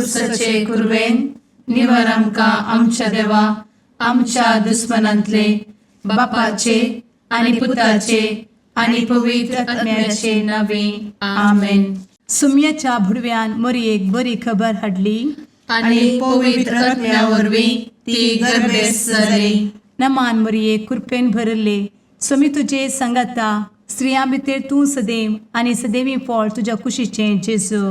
खुर्सचे कुर्वेन निवर आमकां आमच्या देवा आमच्या दुस्मनांतले बापाचे आनी पुताचे आनी पवित्र आत्म्याचे नावे आमेन. सुम्याच्या भुडव्यान मरयेक बरी खबर हाडली आनी पवित्र आत्म्या वरवीं ती गर्भेस जाली. नमान मरयेक कृपेन भरले समी तुजे संगाता स्त्रियां भितर तूं सदैव आनी सदैवी फळ तुज्या कुशीचें जेजू.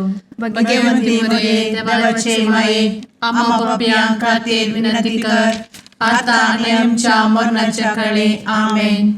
भगवंती मरिये देवाचे माये आम्हा पाप्यां खातीर विनंती कर आता आनी आमच्या मरणाच्या काळी आमेन.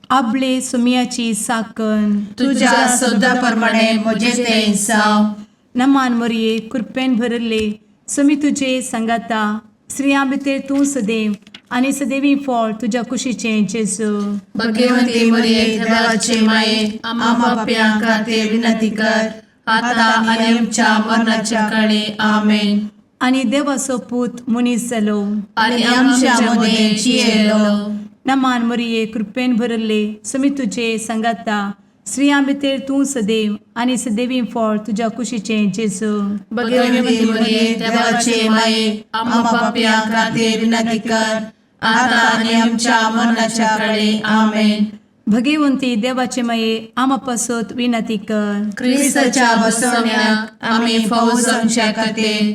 आपले सुम्याची साकन तुझ्या सोदा प्रमाणे म्हजे तें जावं. नमान मरये कृपेन भरले समी तुजे संगाता स्त्रियां भितर तूं सदैव आनी सदैवी फळ तुज्या कुशीचें जेजू. भगवंती मरिये देवाचे माये आम्हा पाप्यां खातीर विनंती कर आता आनी आमच्या मरणाच्या काळी आमेन. आनी देवाचो पूत मनीस जालो आनी आमच्या मदें जियेलो. नमान मरये कृपेन भरले समी तुजे संगाता स्त्रियां भितर तूं सदैव आनी सदैवी फळ तुज्या कुशीचें जेजू. भगवंती मरिये देवाचे माये आम्हा पाप्यां खातीर विनंती कर आता आनी आमच्या मरणाच्या काळी आमेन. भगवंती देवाचे माये आमा पासत विनंती कर. क्रिस्ताच्या बसवण्याक आमी फावो जावचे खातीर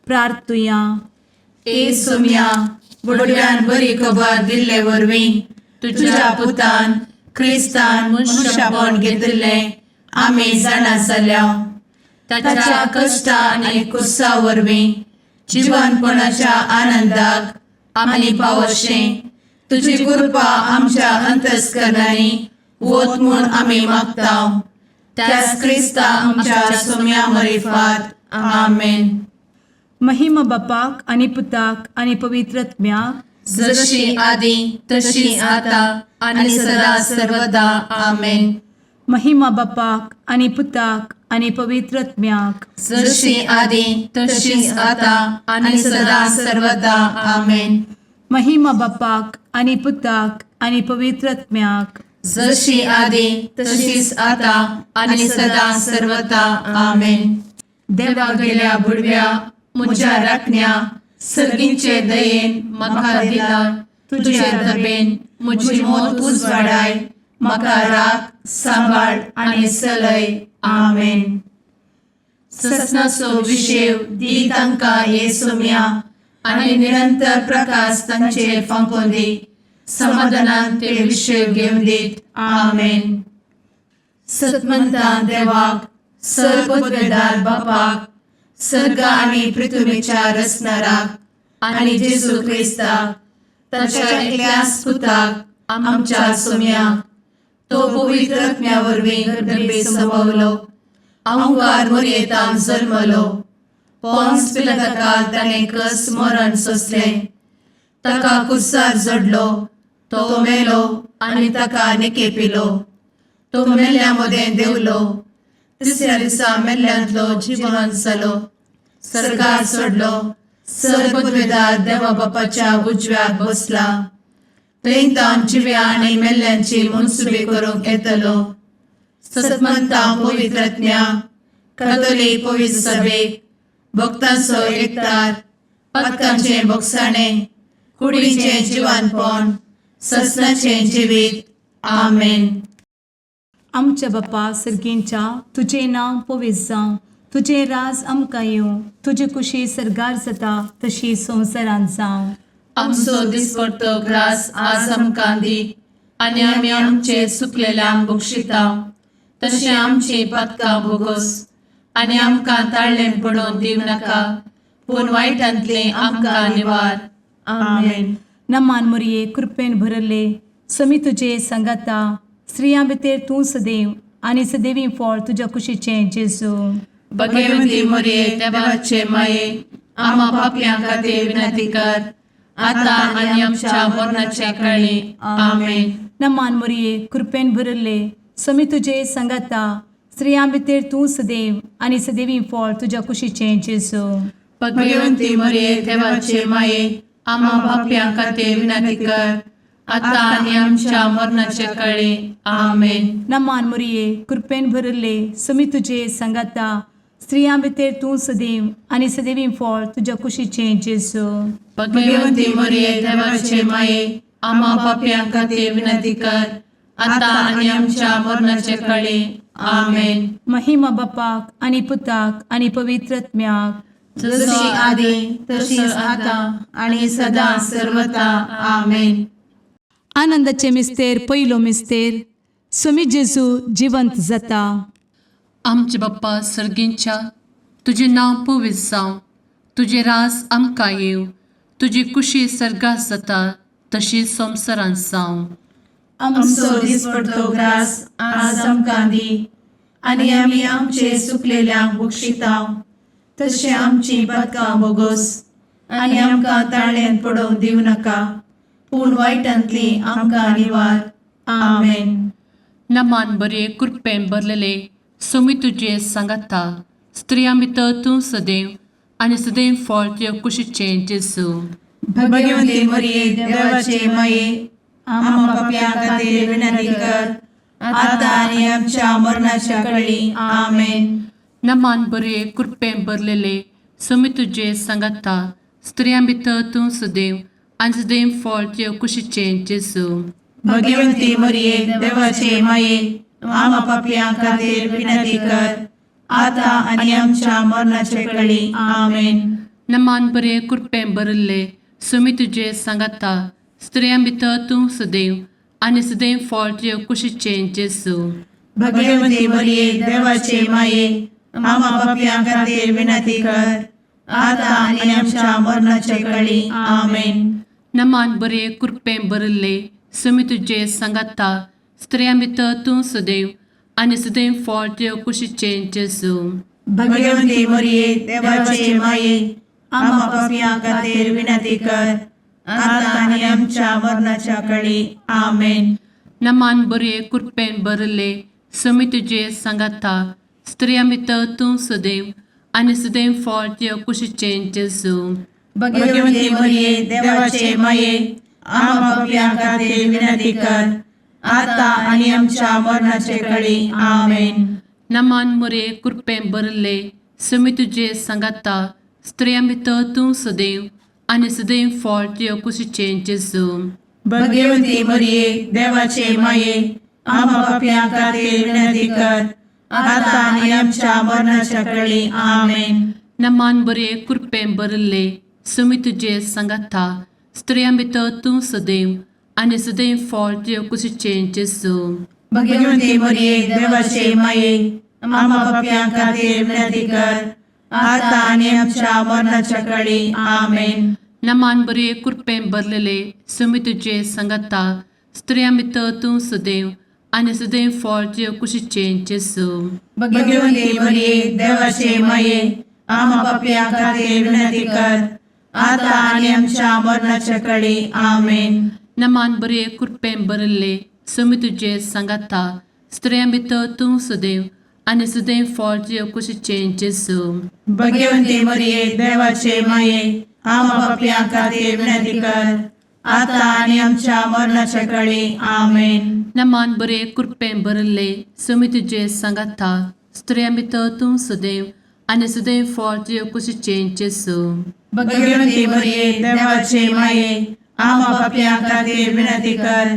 प्रार्थुया. ए सुम्या बुडव्यान बरी खबर दिल्ले वरवीं तुज्या पुतान क्रिस्तान मनशापण घेतिल्ले आमी जाणा जाल्या. ताच्या कश्टा आनी कुर्सा वरवीं जिवनपणाच्या आनंदाक आमी पावशें तुजी कृपा आमच्या अंतस्करणांनी वोत म्हूण आमी मागतां. त्याच क्रिस्ता आमच्या सुम्या मरिफात आमेन. महिमा बापाक आनी पुताक आनी पवित्र आत्म्याक जशी आदी तशी आता आनी सदा सर्वदा आमेन. महिमा बापाक आनी पुताक आनी पवित्र आत्म्याक जशी आदी तशीच आता आनी सदा सर्वदा आमेन. महिमा बापाक आनी पुताक आनी पवित्र आत्म्याक जशी आदी तशीच आता आनी सदा सर्वदा आमेन. देवा गेल्या बुडव्या म्हज्या राखण्या सर्गींचे दयेन म्हाका दिला तुजे धबेन म्हजी मोत उजवाडाय म्हाका राख सांबाळ आनी चलय आमेन. ससनाचो विशेव दी तांकां हे सुम्या आनी निरंतर प्रकाश तांचेर फांकून दी. समाधानान ते विशेव घेवन दीत आमेन. सतमंता देवाक सर्वपदवेदार बापाक सर्ग आनी पृथ्वीच्या रचणाराक आनी जेजू क्रिस्ताक ताच्या एकल्याच पुताक आमच्या सुम्याक तो पवित्र आत्म्या वरवीं गर्भे संभवलो. अंगार मरयेंत जल्मलो. पोंस पिलाताकाल ताणें कस मरण सोंसलें. ताका कुर्सार जडलो. तो मेलो आनी ताका निकेपिलो. तो मेल्ल्या मदें देंवलो. तिसऱ्या दिसा मेल्ल्यांतलो जिवंत जालो. सर्गार चडलो. सर्वपदवेदार देवा बापाच्या उजव्याक बसला. थंय जिव्या आनी मेल्ल्यांची मनसुबी करूंक येतलो. सतमंता पवित्र आत्म्या कातोलीक पवित्र सभेक भक्तांचो एकठार पातकांचें भोगसाणें कुडीचें जिवनपण ससनाचें जिवीत आमेन. आमच्या बापा सर्गींच्या तुजें नांव पवित्र जावं. तुजें राज आमकां येवं. तुजी कुशी सर्गार जाता तशी संवसारांत जावं. आमचो दिसपडटो ग्रास आज आमकां दी आनी आमी आमचे चुकलेल्यांक बक्षिता तशें आमची पातकां भोगोस आनी आमकां ताळ्ळें पडोवन दिव नाका पूण वायटांतलें आमकां निवार आमेन. नमान मरये कृपेन भरले समी तुजे संगाता स्त्रियां भितर तूं सदैव आनी सदैवी फळ तुज्या कुशीचें जेजू. भगवंती मरिये देवाचे माये आम्हा पाप्यां खातीर विनंती कर आता आनी आमच्या मरणाच्या काळी आमेन. नमान मरये कृपेन भरले समी तुजे संगाता स्त्रियां भितर तूं सदैव आनी सदैवी फळ तुज्या कुशीचें जेजू. भगवंती मरिये देवाचे माये आम्हा पाप्यां खातीर विनंती कर आता आनी आमच्या मरणाच्या काळी आमेन. नमान मरये कृपेन भरले समी तुजे संगाता स्त्रियां भितर तूं सदैव आनी सदैवी फळ तुज्या कुशीचें जेजू. भगवंती मरिये देवाचे माये आम्हा पाप्यां खातीर विनंती कर आता आणि आमच्या मरणाचे काळी आमेन. महिमा बापाक आनी पुताक आनी पवित्रत्म्याक, जशी आदी तशीच आता आणि सदा सर्वदा आमेन. आनंदाचे मिस्तेर पयलो मिस्तेर, स्वामी जेजू जिवंत जाता. आमचे बाप्पा सर्गींच्या, तुझे नाव पवित्र जावं, तुझे रास आमकां येव, तुजी कुशी सर्गात जाता तशी संवसारांत जावं. आमचो दिसपडटो ग्रास आज आमकां दी आणि आमी आमचे सुकलेल्यांक बक्षितांव, तशें आमची पातकां बोगोस आनी आमकां ताळ्यान पडोवंक दिवं नाका, पूण वायटांतली आमकां निवार. आमेन. नमान बरे कृपेन भरलेले सोमी तुजे सांगाता, स्त्रियां भितर तूं सदैव आनी सदैव फळ तुज्या कुशीचें जेजू. भगवंती मरिये देवाचे माये आम्हा पाप्यां खातीर विनंती कर आता आणि आमच्या मरणाच्या काळी आमेन. नमान बरे कृपेन भरलेले सोमी तुजे सांगाता, स्त्रियां भितर तूं सदैव आनी सदैव फळ तुज्या कुशीचें जेजू. भगवंती मरिये देवाचे माये आम्हा पाप्यां खातीर विनंती कर आता आणि आमच्या मरणाचे काळी आमेन. नमान बरे कृपेन भरले सोमी तुजे सांगाता, स्त्रियां भितर तूं सदैव आनी सदैव फळ तुज्या कुशीचें जेजू. भगवंती मरिये देवाचे माये आम्हा पाप्यां खातीर विनंती कर आता आणि आमच्या मरणाचे काळी आमेन. नमान बरे कृपेन भरले सोमी तुजे सांगाता, स्त्रियां भितर तूं सदैव आनी सदैव फळ तुज्या कुशीचें जेजू. भगवंती मरिये देवाचे माये आम्हा पाप्यां खातीर विनंती कर आता आणि आमच्या मरणाच्या काळी आमेन. नमान बरे कृपेन भरले सोमी तुजे सांगाता, स्त्रियां भितर तूं सदैव आनी सदैव फळ तुज्या कुशीचें जेजू. भगवंती मरिये देवाचे माये आम्हा पाप्यां खातीर विनंती कर आता आणि आमच्या मरणाचे काळी आमेन. नमान बरे कृपेन भरले सोमी तुजे सांगाता, स्त्रियां भितर तूं सदैव आनी सदैव फळ तुज्या कुशीचें जेजू. भगवंती मरिये देवाचे माये आम्हा पाप्यां खातीर विनंती कर आता आणि आमच्या मरणाच्या काळी आमेन. नमान बरे कृपेन भरले सोमी तुजे सांगाता, स्त्रियां भितर तूं सदैव आनी सदैव फळ तुज्या कुशीचें जेजू. भगवंती मरिये देवाचे माये आम्हा पाप्यां खातीर विनंती कर आता आणि आमच्या मरणाच्या काळी आमेन. नमान बरे कृपेन भरलेले सोमी तुजे सांगाता, स्त्रियां भितर तूं सदैव आनी सदैव फळ तुज्या कुशीचें जेजू. भगवंती मरिये देवाचे माये आम्हा पाप्यां खातीर विनंती कर आता आणि आमच्या मरणाच्या काळी आमेन. नमान बरे कृपेन भरले सोमी तुजे सांगाता, स्त्रियां भितर तूं सदैव आनी सदैव फळ तुज्या कुशीचें जेजू. भगवंती मरिये देवाचे माये आम्हा पाप्यां खातीर विनंती कर आता आणि आमच्या मरणाच्या काळी आमेन. नमान बरे कृपेन भरले सोमी तुजे सांगाता, स्त्रियां भितर तूं सदैव आनी सदैव फळ तुज्या कुशीचें जेजू. भगवंती मरिये देवाचे माये आम्हा पाप्यां खातीर विनंती कर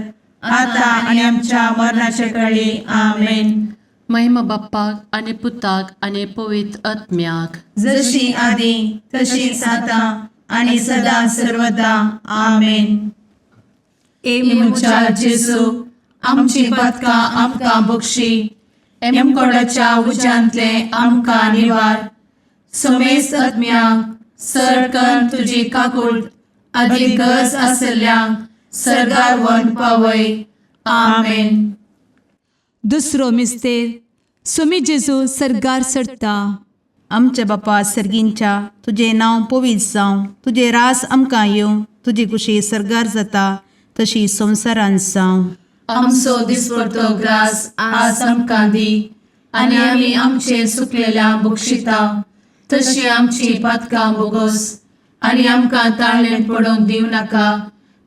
आता आणि आमच्या मरणाच्या काळी आमेन. महिमा बाप्पाक आनी पुताक आनी पवित्र आत्म्याक, जशी आदी तशीच आता आणि सदा सर्वदा आमेन. मुचा जेजू आमची पातकां आमकां बक्षी, एमकोडाच्या उज्यांतले आमकां निवार. सोमेस आत्म्यांक सडकन तुजी काकूट अधिक गरज आसल्यांक सर्गार व्हरून पावय. आमेन. दुसरो मिस्तेर, स्वामी जेजू सर्गार सरता. आमच्या बापा सर्गींच्या, तुझे नाव पवित्र जावं, तुझे रास आमकां येवं, तुजी कुशी सर्गार जाता तशी संवसारांत जावं. आमचो दिसपडटो ग्रास आज आमकां दी आनी आमी आमचे सुकलेल्यांक बक्षितांव, तशी आमची पातकां बोगोस आनी आमकां ताळ्यान पडोवंक दिवं नाका,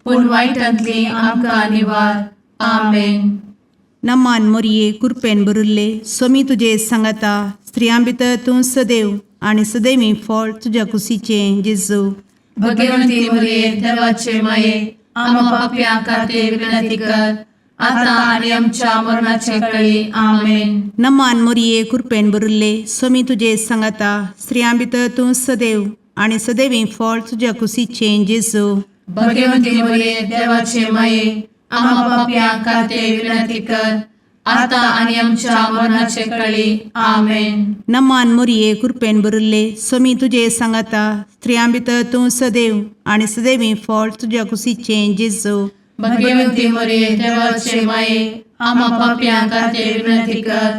पूण वायटांतली आमकां निवार. आमेन. नमान मोरये कृपेन भरुल्ले, स्वामी तुजे सांगाता, स्त्रियां भितर तूं सदैव आणि सदैवी फळ तुझ्या कुशीचें जेजू. भगवंती मरिये देवाचे माये आम्हा पाप्यां खातीर विनंती कर आता आणि आमच्या मरणाचे काळी आमेन. नमान मोरये कृपेन भरिल्ले स्वामी तुजे सांगाता स्त्रियां भितर तूं सदैव आणि सदैवी फळ तुझ्या कुशीचें जेजू. भगवंती मरिये देवाचे माये आम्हा पाप्यां खातीर विनंती कर आता आणि आमच्या मरणाचे काळी आमेन. नमान मोरये कृपेन भरिल्ले स्वामी तुजे सांगाता स्त्रियां भितर तूं सदैव आणि सदैवी फळ तुझ्या कुशीचें जेजू. भगवंती मरिये देवाचे माये आम्हा पाप्यां खातीर विनंती कर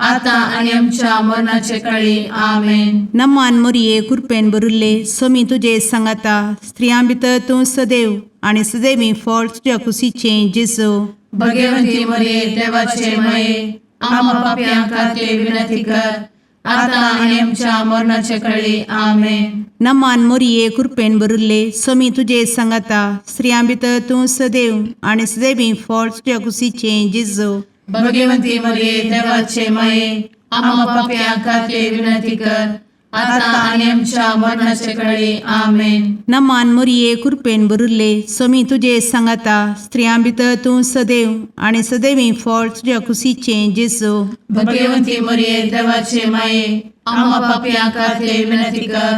आता आणि आमच्या मरणाचे काळी आमेन. नमान मोरये कृपेन भरिल्ले स्वामी तुजे सांगाता स्त्रियां भितर तूं सदैव आणि सदैवी फळ तुझ्या कुशीचें जेजू. भगवंती मरिये देवाचे माये आम्हा पाप्यां खातीर विनंती कर आता आणि आमच्या मरणाचे काळी आमेन. नमान मोरये कृपेन भरिल्ले स्वामी तुजे सांगाता स्त्रियां भितर तूं सदैव आणि सदैवी फळ तुझ्या कुशीचें जेजू. भगवंती मरिये देवाचे माये आम्हा पाप्यां खातीर विनंती कर आता आणि आमच्या मरणाचे काळी आमेन. नमान मोरये कृपेन भरिल्ले स्वामी तुजे सांगाता स्त्रियां भितर तूं सदैव आणि सदैवी फळ तुझ्या कुशीचें जेजू. भगवंती मरिये देवाचे माये आम्हा पाप्यां खातीर विनंती कर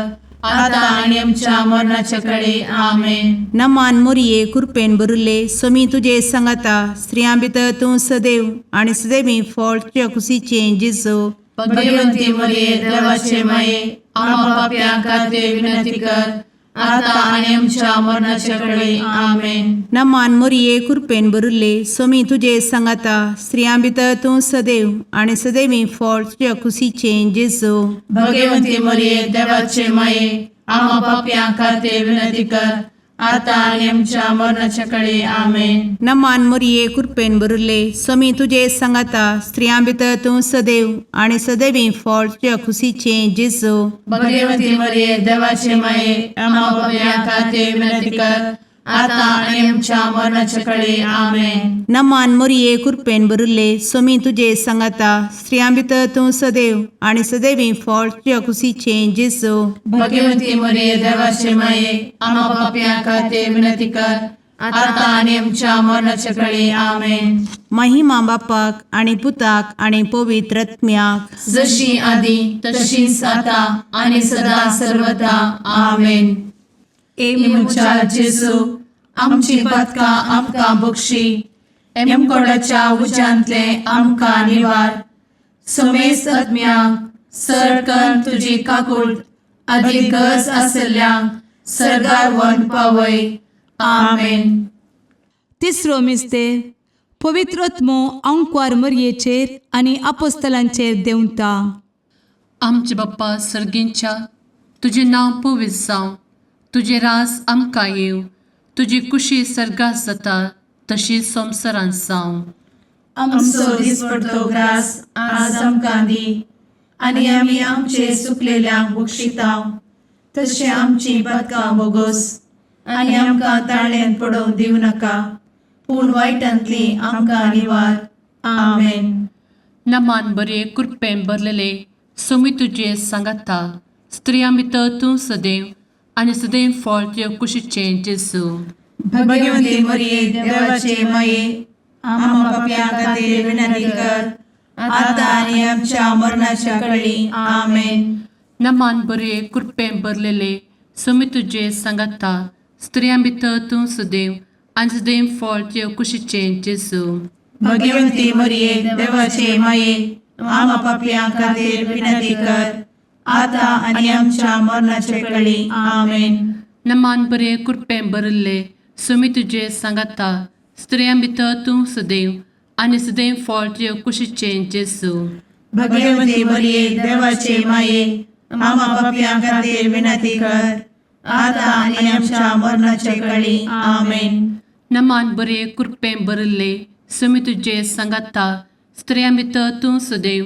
आता आणि आमच्या मरणाचे काळी आमेन. नमान मोरये कृपेन भरिल्ले स्वामी तुजे सांगाता स्त्रियां भितर तूं सदैव आणि सदैवी फळ तुझ्या कुशीचें जेजू. भगवंती मरिये देवाचे माये आम्हा पाप्यां खातीर विनंती कर आता आणि आमच्या मरणाचे काळी आमेन. नमान मोरये कृपेन भरिल्ले स्वामी तुजे सांगाता स्त्रियां भितर तूं सदैव आणि सदैवी फळ तुझ्या कुशीचें जेजू. भगवंती मरिये देवाचे माये आम्हा पाप्यां खातीर विनंती कर आता आणि आमच्या मरणाच्या काळी आमेन. नमान मोरये कृपेन भरिल्ले स्वामी तुजे सांगाता स्त्रियां भितर तूं सदैव आणि सदैवी फळ तुझ्या कुशीचें जेजू. भगवंती मरिये देवाचे माये आम्हा पाप्यां खातीर विनंती कर आता आणि आमच्या मरणाच्या काळी आमेन. नमान मोरये कृपेन भरिल्ले स्वामी तुजे सांगाता स्त्रियां भितर तूं सदैव आणि सदैवी फळ तुझ्या कुशीचें जेजू. भगवंती मरिये देवाचे माये आम्हा पाप्यां खातीर विनंती कर आता आणि आमच्या मरणाच्या काळी आमेन. महिमा बापाक आणि पुताक आणि पवित्र आत्म्याक जशी आधी तशीच आता आणि सदा सर्वदा आमेन. एमुच्या जेजू आमची पदकां आमकां बक्षी एमकोडाच्या उज्यांतले आमकां निवार. समेस्त आत्म्यांक सरकन तुजी काकूट अधिक गरज आसल्ल्यांक सरगार वन पावय. आमेन. तिसरो मिस्तेर पवित्र आत्मो अंकवार मरयेचेर आनी आपोस्तलांचेर देंवता. आमचे बाप्पा सर्गींच्या तुझे नांव पवित्र जावं, तुझे राज आमकां येव, तुजी कुशी सर्गात जाता तशी संवसारांत जावं. आमचो दिसपडटो ग्रास आज आमकां दी आनी आमी आमचे चुकलेल्यांक बक्षितांव तशें आमची पदकां बोगोस आनी आमकां ताळ्यान पडोवंक दिवं नाका पूण वायटांतली आमकां निवार. आमेन. नमान बरे कृपेन भरलेले सोमी तुजे सांगाता स्त्रियां भितर तूं सदैव आनी सदैव फळ तुज्या कुशीचें जेजू. भगवंती मरिये देवाचे माये आम्हा पाप्यां खातीर विनंती कर आता आनी आमच्या मरणाच्या काळी. आमेन. नमान बरे कृपेन भरलेले सोमी तुजे सांगाता स्त्रियां भितर तूं सदैव आनी सदैव फळ तुज्या कुशीचें जेजू. भगवंती मरिये देवाचे माये आम्हा पाप्यां खातीर विनंती कर आता आनी आमच्या मरणाचे काळी. आमेन. नमान बरे कृपेन भरले सोमी तुजे सांगाता स्त्रियां भितर तूं सदैव आनी सदैव फळ तुज्या कुशीचें जेजू. भगवंती मरिये देवाचे माये आम्हा पाप्यां खातीर विनंती कर आता आनी आमच्या मरणाचे काळी. आमेन. नमान बरे कृपेन भरले सोमी तुजे सांगाता स्त्रियां भितर तूं सदैव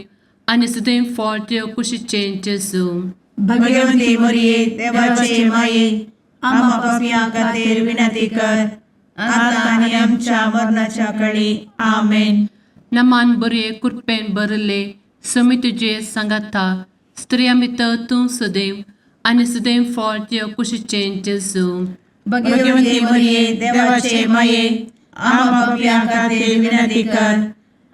आनी सदैव फळ तुज्या कुशीचें जेजू. भगवंती मरिये देवाचे माये आम्हा पाप्यां खातीर विनंती कर आता आनी आमच्या मरणाच्या काळी. आमेन. नमान बरे कृपेन भरले समी तुझे सांगाता स्त्रियां भितर तूं सदैव आनी सदैव फळ तुझ्या कुशीचें जेजू भगवती मरिये देवाचे माये आम्हा पापियां खातीर विनंती कर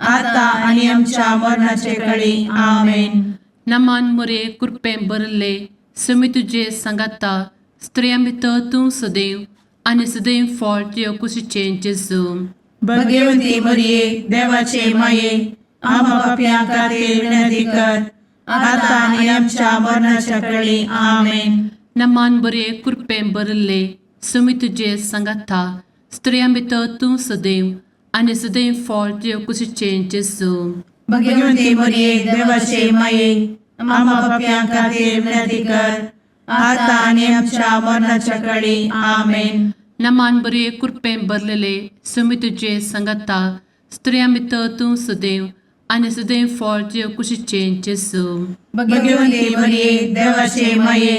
आता आणि आमच्या मरणाचे काळी आमेन. नमान मोरे कृपें भरले समी तुझे सांगाता स्त्रियां भितर तूं सदैव आनी सदैव फळ तुझ्या कुशीचें जेजू भगवती मरिये देवाचे माये आम्हा पापियां खातीर विनंती कर आता आणि आमच्या मरणाच्या काळी आमेन. नमान बरे कृपें भरले समी तुझे सांगाता स्त्रियां भितर तूं सदैव आनी सदैव फळ तुझ्या कुशीचें जेजू भगवती मरिये देवाचे माये आम्हा पापियां खातीर विनंती कर आता आणि आमच्या मरणाच्या काळी आमेन. नमान बरे कृपें भरलेले समी तुझे सांगाता स्त्रियां भितर तूं सदैव आनी सदैव फळ तुझ्या कुशीचें जेजू भगवती मरिये देवाचे माये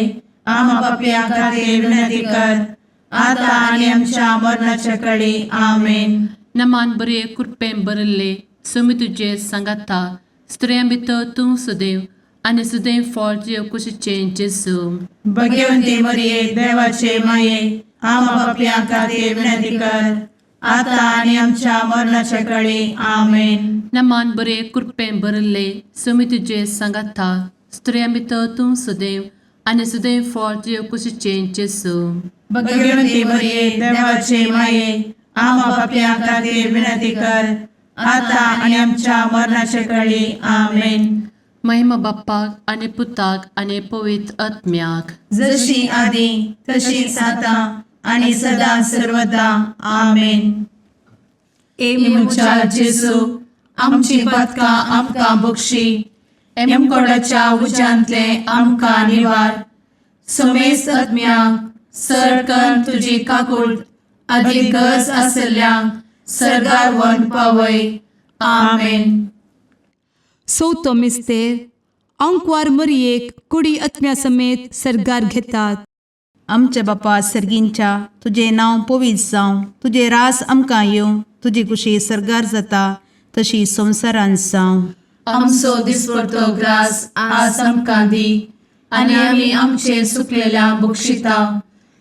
आम्हा पापियां खातीर विनंती कर आता आणि आमच्या मरणाच्या काळी आमेन. नमान बरे कृपें भरले समी तुझे सांगाता स्त्रियां भितर तूं सदैव आनी सदैव फळ तुझ्या कुशीचें जेजू भगवती मरिये देवाचे माये आम्हा पापियां खातीर विनंती कर आता आणि आमच्या मरणाच्या काळी आमेन. नमान बरे कृपें भरले समी तुझे सांगाता स्त्रियां भितर तूं सदैव आनी सदैव फळ तुझ्या कुशीचें जेजू भगवती मरिये देवाचे माये आम्हा पापियां खातीर विनंती कर आता आणि आमच्या मरणाच्या काळी आमेन. महिमा बाप्पाक आनी पुताक आनी पवित्र आत्म्याक जशी आदी तशीच आता आणि सदा सर्वदा आमेन. मुचा जेजू आमची पदकां आमकां बक्षी एमकोडाच्या उज्यांतले आमकां निवार समेस्त आत्म्यांक सरकन तुजी काकूळ अधिक गरज आसल्ल्यांक सरगार वन पावय आमेन. चवथो मिस्तेर अंकवार मरियेक कुडी आत्म्या समेत सरगार घेतात. आमच्या बापा सर्गींच्या तुझे नांव पवित्र जावं, तुझे रास आमकां येवं, तुजी कुशी सरगार जाता तशी संवसारांत जावं. आमचो दिसपडटो ग्रास आज आमकां दी आनी आमी आमचे चुकलेल्यांक बक्षिता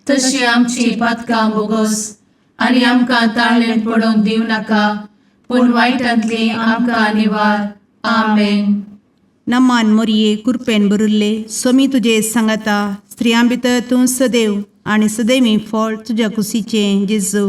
तशी आमची पातकां बोगोस आनी आमकां ताळ्ळें पडोवंक दिव नाका पूण वायटांतली आमकां निवार आमेन. नमान मोरये कृपेन भरिल्ले समी तुजे सांगाता स्त्रियां भितर तूं सदैव आनी सदैवी फळ तुज्या कुशीचें जेजू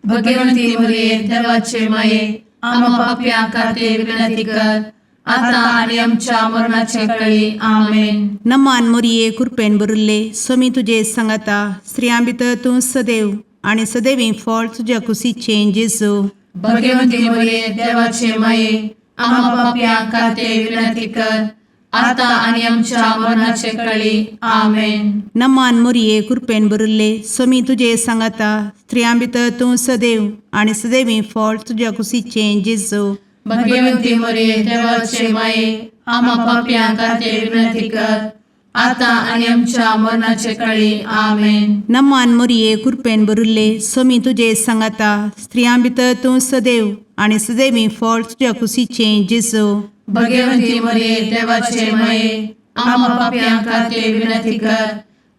भगवंती मरिये देवाचे माये आम्हा पापियां खातीर विनंती कर आता आणि आमच्या मरणाचे काळी आमेन. नमान मोरये कृपेन भरिल्ले समी तुजे सांगाता स्त्रियां भितर तूं सदैव आनी सदैवी फळ तुज्या कुशीचें जेजू भगवंती मरिये देवाचे माये आम्हा पापियां खातीर विनंती कर आता आणि आमच्या मरणाचे काळी आमेन. नमान मोरये कृपेन भरिल्ले समी तुजे सांगाता स्त्रियां भितर तूं सदैव आनी सदैवी फळ तुज्या कुशीचें जेजू भगवंती मरिये देवाचे माये आम्हा पापियां खातीर विनंती कर आता आणि आमच्या मरणाचे काळी आमेन. नमान मोरये कृपेन भरिल्ले समी तुजे सांगाता स्त्रियां भितर तूं सदैव आनी सदैवी फळ तुज्या कुशीचें जेजू भगवंती मरिये देवाचे माये आम्हा पापियां खातीर विनंती कर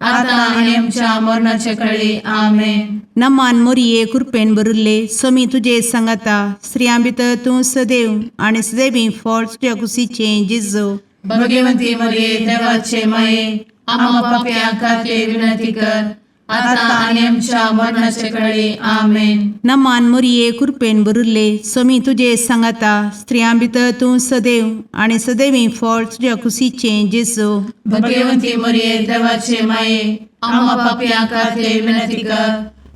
आता आणि आमच्या मरणाचे काळी आमेन. नमान मोरये कृपेन भरिल्ले समी तुजे सांगाता स्त्रियां भितर तूं सदैव आनी सदैवी फळ तुज्या कुशीचें जेजू भगवंती मरिये देवाचे माये आम्हा पापियां खातीर विनंती कर आता आणि आमच्या मरणाचे काळी आमेन. नमान मोरये कृपेन भरिल्ले समी तुजे सांगाता स्त्रियां भितर तूं सदैव आनी सदैवी फळ तुज्या कुशीचें जेजू भगवंती मरिये देवाचे माये आम्हा पापियां खातीर विनंती कर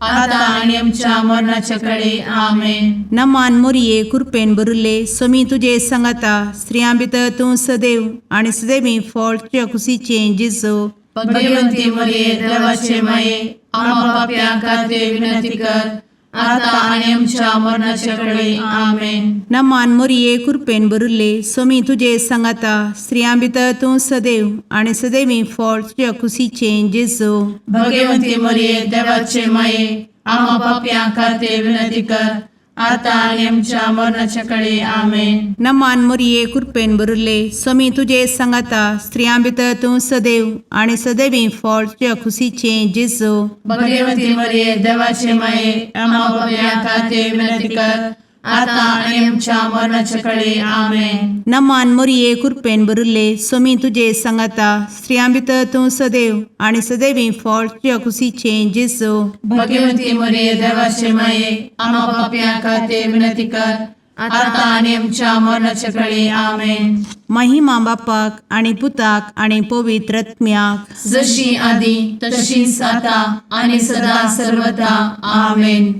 आता आणि आमच्या मरणाच्या काळी आमेन. नमान मोरये कृपेन भरिल्ले समी तुजे सांगाता स्त्रियां भितर तूं सदैव आनी सदैवी फळ तुज्या कुशीचें जेजू भगवंती मरिये देवाचे माये आम्हा पापियां खातीर विनंती कर आता आणि आमच्या मरणाच्या काळी आमेन. नमान मोरये कृपेन भरिल्ले समी तुजे सांगाता स्त्रियां भितर तूं सदैव आनी सदैवी फळ तुज्या कुशीचें जेजू भगवंती मरिये देवाचे माये आम्हा पापियां खातीर विनंती कर आता आणि आमच्या मरणाच्या काळी आमेन. नमान मोरये कृपेन बरुले स्वामी तुझे सांगाता स्त्रियां भितर तूं सदैव आणि सदैवी फळ तुझ्या खुशीचे जेजू. भगवती मरिये देवाचे माये आम्हा पाप्या खातीर विनंती कर, आता आणि आमच्या मरणाच्या काळी आमेन. नमान मोरये कृपेन बरुले स्वामी तुझे सांगाता स्त्रियां भितर तूं सदैव आणि सदैवी फळ तुझ्या खुशीचे जेजू. भगवती मरिये देवाचे माये आम्हा पाप्या खातीर विनंती कर, आता आणि आमच्या मरणाच्या काळी आमेन. महिमा बापाक आणि पुताक आणि पवित्र आत्म्याक, जशी आधी तशीच आता आणि सदा सर्वदा आमेन.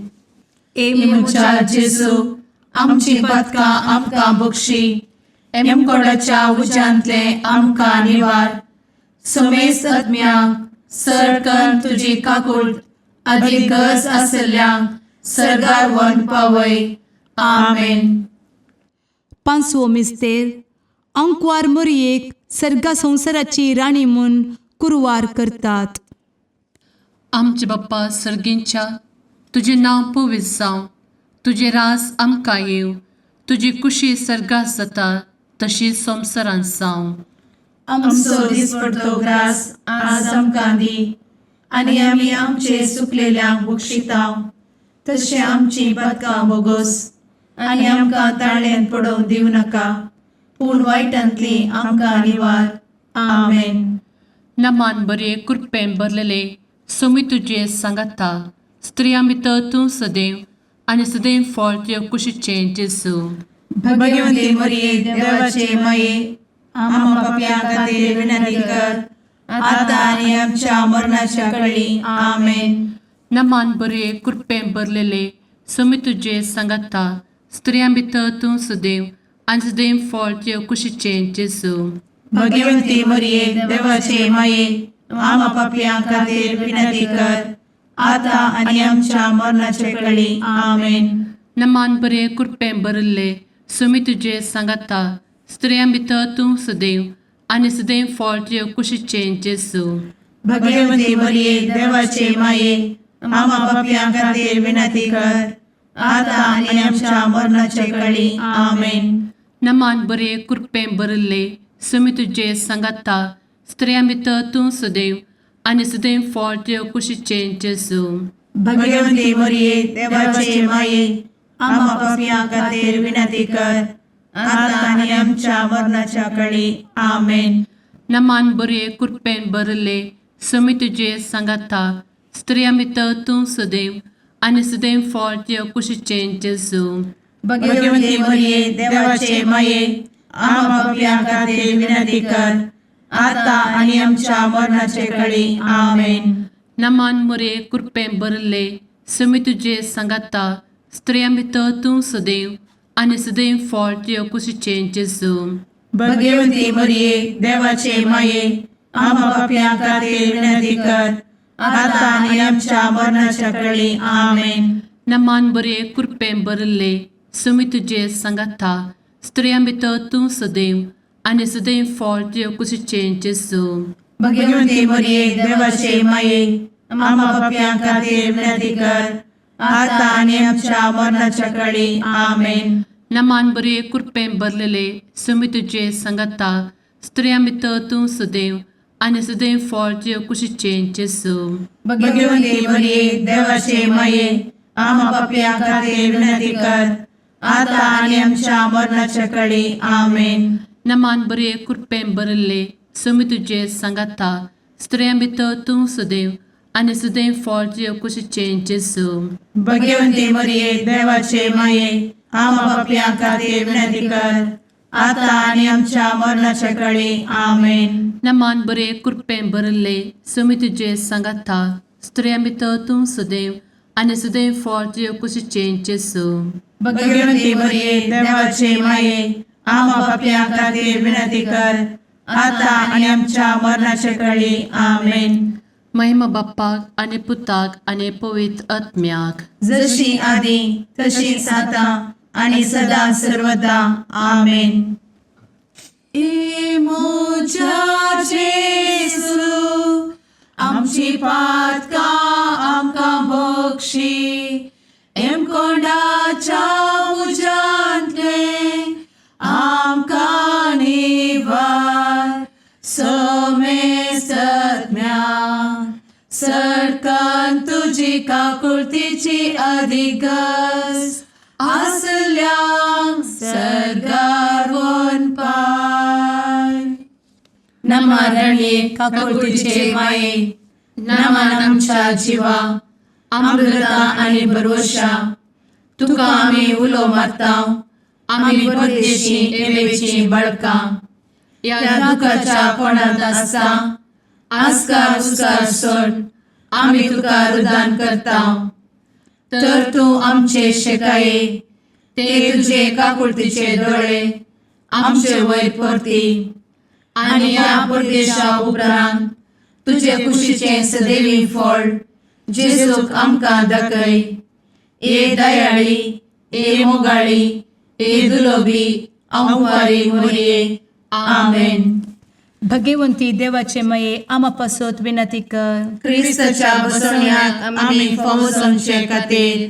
मुचा जेजू आमची पदका आमकां बक्षी, कोणाच्या उजांतले आमकां निवार. समेस्त आत्म्यांक सरकन तुजी काकूट अधिक गज आसल्यांक सरगार वन पावय. आमेन. पांचवो मिस्तेर अंकवार मोरयेक सर्गा संवसाराची राणी म्हूण कुरवार करतात. आमचे बाप्पा सर्गींच्या तुझे नांव पवित्र जावं, तुझे रास आमकां येव, तुजी कुशी सर्गास जाता तशी संवसारांत जावं. आमचो दिसपडटो ग्रास आज आमकां दी, आनी आमी आमचे चुकलेल्यांक बक्षितांव. तशें आमची पदकां बोगोस आनी आमकां ताळ्यान पडोवंक दिवं नाका, पूण वायटांतली आमकां निवार. आमेन. नमान बरे कृपेन भरलेले सोमी तुझे सांगाता स्त्रियां भितर तूं सदैव आणि सदैव फळ तुझ्या कुशीचे जेजू. भगवती मरिये देवाचे माये आम्हा पाप्यां खातीर विनंती कर, आता आनी आमच्या मरणाच्या काळी आमेन. नमान बरे कृपेन भरलेले सोमी तुझे सांगाता स्त्रियां भितर तूं सदैव आणि सदैव फळ तुझ्या कुशीचे जेजू. भगवती मरिये देवाचे माये आम्हा पाप्यां खातीर विनंती कर, आता आनी आमच्या मरणाच्या काळी आमेन. नमान बरे कृपेन भरले सोमी तुझे सांगाता स्त्रियां भितर तूं सदैव आणि सदैव फळ तुझ्या कुशीचे जेजू. भगवती मरिये देवाचे माये आम्हा पाप्यां खातीर विनंती कर, आता आनी आमच्या मरणाच्या काळी आमेन. नमान बरे कृपेन भरले सोमी तुझे सांगाता स्त्रियां भितर तूं सदैव आणि सदैव फळ तुझ्या कुशीचे जेजू. भगवती मरिये देवाचे माये आम्हा पाप्यां खातीर विनंती कर, आता आनी आमच्या मरणाच्या काळी आमेन. नमान बरे कृपेन भरले सोमी तुझे सांगाता स्त्रियां भितर तूं सदैव आणि सदैव फळ तुझ्या कुशीचे जेजू. भगवती मरिये देवाचे माये आम्हा पाप्यां खातीर विनंती कर, आता आनी आमच्या मरणाच्या काळी आमेन. नमान बरे कृपेन भरले सोमी तुझे सांगाता स्त्रियां भितर तूं सदैव आणि सदैव फळ तुझ्या कुशीचे जेजू. भगवती मरिये देवाचे माये आम्हा पाप्यां खातीर विनंती कर, आता आनी आमच्या मरणाच्या काळी आमेन. नमान बरे कृपेन भरले सोमी तुझे सांगाता स्त्रियां भितर तूं सदैव आणि सदैव फळ तुझ्या कुशीचे जेजू. भगवती मरिये देवाचे माये आम्हा पाप्यां खातीर विनंती कर, आता आनी आमच्या मरणाच्या काळी आमेन. नमान बरे कृपेन भरलेले सोमी तुझे सांगाता स्त्रियां भितर तूं सदैव आणि सदैव फळ तुझ्या कुशीचे जेजू. भगवती मरिये देवाचे माये आम्हा पाप्यां खातीर विनंती कर, आता आनी आमच्या मरणाच्या काळी आमेन. नमान बरे कृपेन भरले सोमी तुझे सांगाता स्त्रियां भितर तूं सदैव आणि सदैव फळ तुझ्या कुशीचे जेजू. भगवती मरिये देवाचे माये आम्हा पाप्यां खातीर विनंती कर, आता आनी आमच्या मरणाच्या काळी आमेन. नमान बरे कृपेन भरले सोमी तुझे सांगाता स्त्रियां भितर तूं सदैव आणि सदैव फळ तुझ्या कुशीचे जेजू. भगवती मरिये देवाचे माये आम्हा पाप्यां खातीर विनंती कर, आता आनी आमच्या मरणाच्या काळी आमेन. महिमा बाप्पाक आणि पुताक आणि पवित्र आत्म्याक, जशी आधी तशीच आता आणि सदा सर्वदा आमेन. मोजा जेसू आमची पातका आमकां बक्षी, कोणाच्या काकुळतीची अधिगस आसल्या सरगार वन पाय. नमारणे काकुळतीचे माये नमान आमच्या जिवा अमृता आणि भरवशा तुका आम्ही उलो मारताव. आम्ही परदेशी एवेची बळका या दुखाच्या कोणात आसता आस्कार उस्कार सोड आम्ही तुका रुदान करताव. तर तू आमचे शेकाये ते तुझे काकुळतीचे डोळे आमचे वयर परती आणि या परदेशा उपरांत तुझे कुशीचे सदैवी फळ जेजूक आमकां दाखय. ए दयाळी ए मोगाळी ए दुलोबी अंवारी मोरये. आमेन. भगवंती देवाचे मये आमापासोत विनंती कर. क्रिस्ताच्या बसवण्यात आम्ही फावोसोनचे खातीर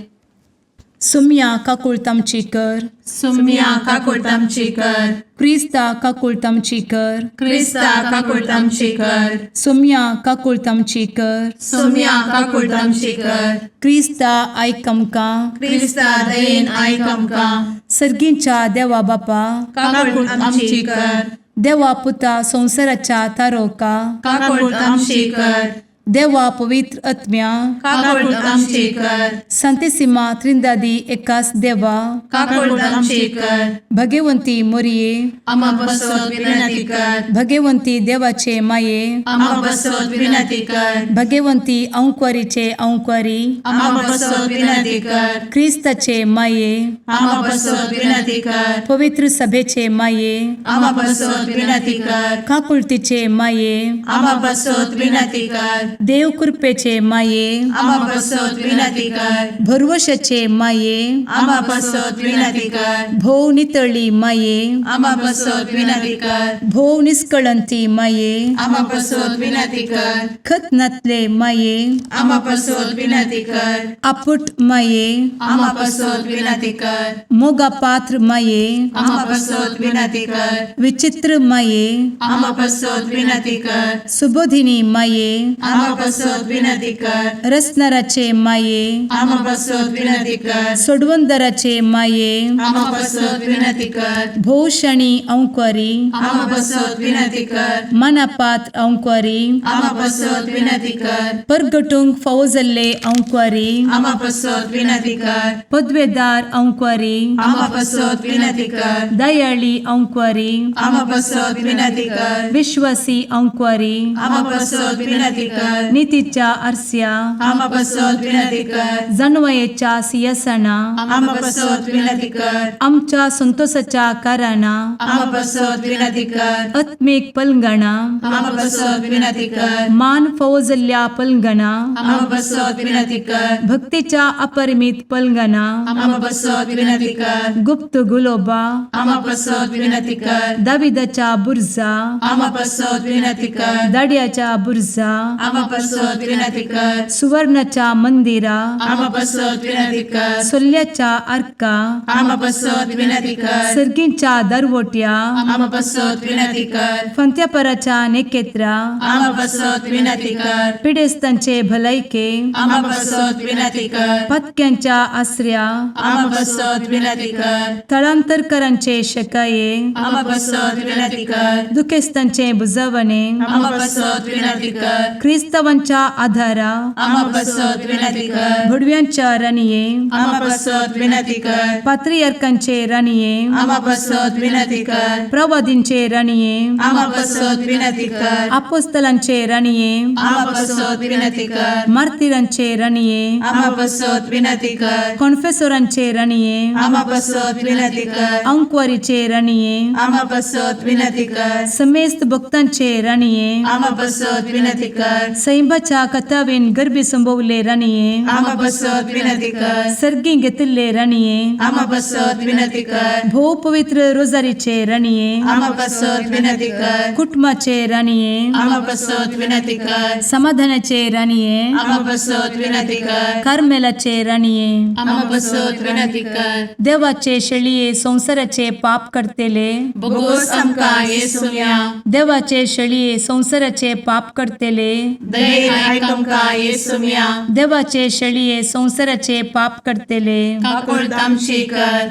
सुम्या काकुळतामची कर. सुम्या काकुळतामची कर. क्रिस्ता काकुळतामची कर. क्रिस्ता काकुळतामची कर. सुम्या काकुळतामची कर. सुम्या काकुळतामची कर. क्रिस्ता आयकमका. क्रिस्ता दयेन आयक आमकां. सर्गींच्या देवा बापा काकुळतामची कर. देवा पुता संसाराच्या तारोका. काकुळतामची कर. देवा पवित्र आत्म्या काकुळतामची कर. संतेसिमा त्रिंदादी एकाच देवा काकुळतामची कर. भगवंती मोरिये आम्हा बसवत विनंती कर. भगवंती देवाचे माये आम्हा बसवत विनंती कर. भगवंती औंक्वारीचे औंक्वारी आम्हा बसवत विनंती कर. ख्रिस्ताचे माये आम्हा बसवत विनंती कर. पवित्र सभेचे माये आम्हा बसवत विनंती कर. काकुळतीचे माये आम्हा बसवत विनंती कर. देव कृपेचे माये आम्हा बसवत विनंती कर. भरवशाचे माये आम्हा बसवत विनंती कर. भोव नितळी माये आम्हा बसवत विनंती कर. भोव निष्कळंती माये आम्हा बसवत विनंती कर. खत नातले माये आम्हा बसवत विनंती कर. आपुट माये आम्हा बसवत विनंती कर. मोगा पात्र माये आम्हा बसवत विनंती कर. विचित्र माये आम्हा बसवत विनंती कर. सुबोधिनी माये आम्हा बसवत विनंती कर. रसनाराचे माये आम्हा बसवत विनंती कर. सोडवंदराचे माये आम्हा बसवत विनंती कर. भोषणी औंक्वारी आम्हा बसवत विनंती कर. मनापात्र औंक्वारी आम्हा बसवत विनंती कर. परगटुंग फौजल्ले औंक्वारी आम्हा बसवत विनंती कर. पदवेदार औंक्वारी आम्हा बसवत विनंती कर. दयाळी औंक्वारी आम्हा बसवत विनंती कर. विश्वासी औंक्वारी आम्हा बसवत विनंती कर. नीतीच्या आरस्या आम्हा बसवत विनंती कर. जणवयेच्या सिंहासना आम्हा बसवत विनंती कर. आमच्या संतोषाच्या कारणा आम्हा बसवत विनंती कर. आत्मिक पलंगणा आम्हा बसवत विनंती कर. मान फौजल्या पलंगणा आम्हा बसवत विनंती कर. भक्तीच्या अपरिमित पलंगणा आम्हा बसवत विनंती कर. गुप्त गुलोबा आम्हा बसवत विनंती कर. दाविदाच्या बुर्जा आम्हा बसवत विनंती कर. दाडियाच्या बुर्जा आम्हा बसवत विनंती कर. सुवर्णाच्या मंदिरा आम्हा बसवत विनंती कर. सोल्याच्या अर्का आम्हा बसवत विनंती कर. सर्गींच्या दरवोट्या आम्हा बसवत विनंती कर. फंत्यापराच्या नेकेत्रा आम्हा बसवत विनंती कर. पिडेस्तांचे भलायके आम्हा बसवत विनंती कर. पथक्यांच्या आश्रया आम्हा बसवत विनंती कर. स्थळांतरकरांचे शकाये आम्हा बसवत विनंती कर. दुखेस्तांचे बुजावणे आम्हा बसवत विनंती कर. ख्रिस्तवांच्या आधारा आम्हा बसवत विनंती कर. भुडव्यांच्या राणीये आम्हा बसवत विनंती कर. पात्रियार्कांचे राणीये आम्हा बसवत विनंती कर. प्रवादींचे राणीये आम्हा बसवत विनंती कर. अपोस्तलांचे राणीये आम्हा बसवत विनंती कर. मार्तिरांचे राणीये आम्हा बसवत विनंती कर. कॉन्फेसोरांचे राणीये आम्हा बसवत विनंती कर. अंक्वारीचे राणीये आम्हा बसवत विनंती कर. समेस्त भक्तांचे राणीये आम्हा बसवत विनंती कर. सैंबाच्या कथावेन गर्भी संभवले राणीये आम्हा बसवत विनंती कर. सर्गी घेतले राणीये आम्हा बसवत विनंती कर. भो पवित्र रोजारीचे राणीये आम्हा बसवत विनंती कर. कुटुंबाचे राणीये आम्हा बसवत विनंती कर. समाधानाचे राणीये आम्हा बसवत विनंती कर. कार्मेलाचे राणीये आम्हा बसवत विनंती कर. देवाचे शळीये संसाराचे पाप करतेले बोगोस आमकां येसूया. देवाचे शळीये संसाराचे पाप करतेले दयेन आयक आमकां येसू मिया देवाचे शेळये संवसाराचे पाप करतेले काकूळ तामशी कर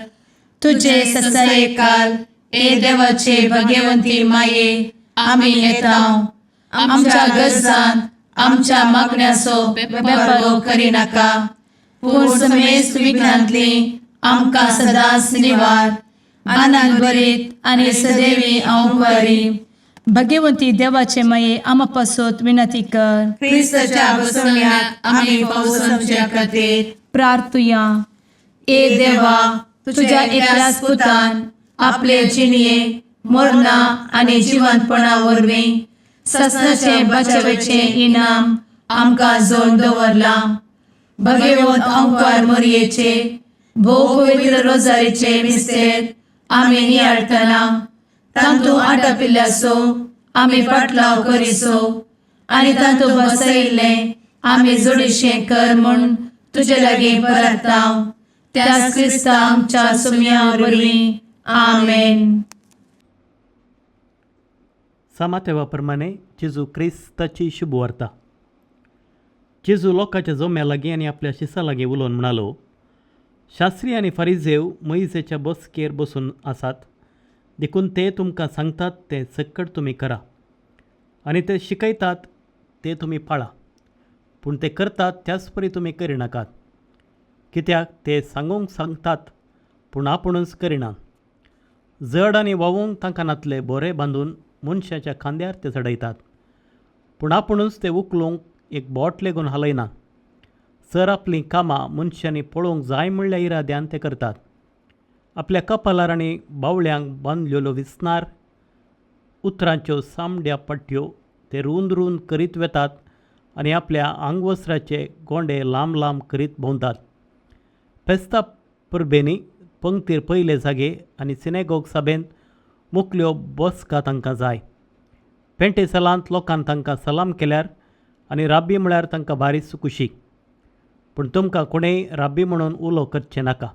तुझे ससाये काल ए देवाचे भाग्यवंती माये आमी येताव आमच्या गरजान आमच्या मागण्याचो बेपागो करी नाका पूण समेस्त विघ्नांतली आमकां सदांच निवार आनंद बरीत आनी सदैवी औंकवारी भाग्यवंती देवाचे माये आमा पासत विनंती कर क्रिस्ताच्या बसवण्याक आमी पावसांच्या खातीर प्रार्थुया ए देवा तुझ्या एकल्याच पुतान आपले जिणये मरणा आनी जिवंतपणा वरवीं सस्नाचे बचावेचे इनाम आमकां जोड दवरला भगवंत औंकार मरयेचे भोव पवित्र रोजारीचे मिस्तेर आमी नियाळटना तांतू आटापिल्ल्यासो आमी पाटलाव करिसो आनी तांतू बसयिल्ले आमी जोडिशें कर म्हूण तुजे लागीं परतांव त्याच क्रिस्ता आमच्या सुम्या वरवीं आमेन. सामातेवाप्रमाणे जेजू क्रिस्ताची शुभ वार्ता. जेजू लोकांच्या जोम्या लागीं आनी आपल्या शिसा लागीं उलोवन म्हणालो, शास्त्री आनी फारिजेव मोइजेच्या बसकेर बसून आसात, देखून ते तुमकां सांगतात ते सक्कट तुमी करा आनी ते शिकयतात ते तुमी पाळा, पूण ते करतात त्याच परी तुमी करिनाकात. कित्याक ते सांगूंक सांगतात पूण आपुणूच करिनात. जड आनी वावूंक तांकां नातले बोरे बांदून मनशाच्या खांद्यार ते चडयतात, पूण आपुणूच ते उखलूंक एक बोट लेगून हालयनात. सर आपलीं कामां मनशांनी पळोवंक जाय म्हणल्या इराद्यान ते करतात. आपल्या कपालार आनी बावळ्यांक बांदलेल्यो विसनार उतरांच्यो सामड्या पट्ट्यो ते रुंद करीत वेतात आनी आपल्या आंगवस्त्राचे गोंडे लांब लांब करीत भोंवतात. फेस्ता परबेनी पंक्तीर पयले जागे आनी सिनेगोग सभेंत मुखल्यो बसका तांकां जाय. पेंटे सलांत लोकान तांकां सलाम केल्यार आनी राब्बी म्हळ्यार तांकां बारीच खुशी. पूण तुमकां कोणेय राब्बी म्हणून उलो करचें नाका,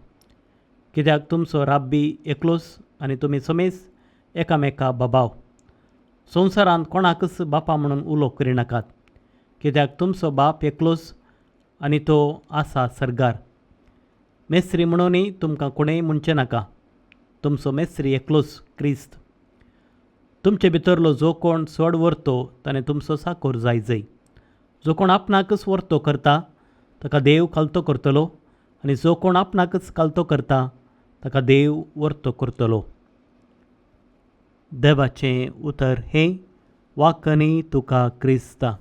कित्याक तुमचो राब्बी एकलोच आनी तुमी समेज एकामेका बाबाव. संवसारांत कोणाकच बापा म्हणून उलो करिनाकात, कित्याक तुमचो बाप एकलोच आनी तो आसा सर्गार. मेस्त्री म्हणूनय तुमकां कोणेय म्हणचें नाका, तुमचो मेस्त्री एकलोच क्रिस्त. तुमचे भितरलो जो कोण चड वर्तो ताणें तुमचो साकोर जायजय. जो कोण आपणाकच वर्तो करता ताका देव कालतो करतलो, आनी जो कोण आपणाकच कालतो करता ताका देव वर्तो करतलो. देवाचें उतर हें, वाकनी तुका क्रिस्ता.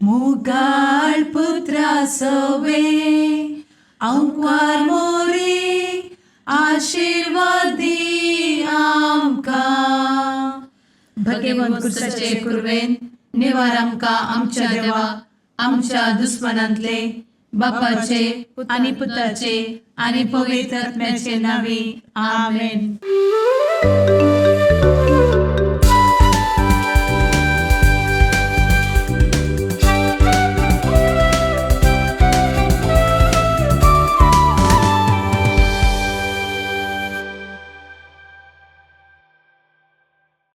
मुगाळ पुत्रा सवे औंकार मोरी आशीर्वाद दी आमकां. भगवंत क्रिस्ताचे कुरवेन निवार आमकां आमच्या देवा आमच्या दुस्मनांतले बापाचे आनी पुताचे आनी पवित्र आत्म्याचे नांवी आमेन.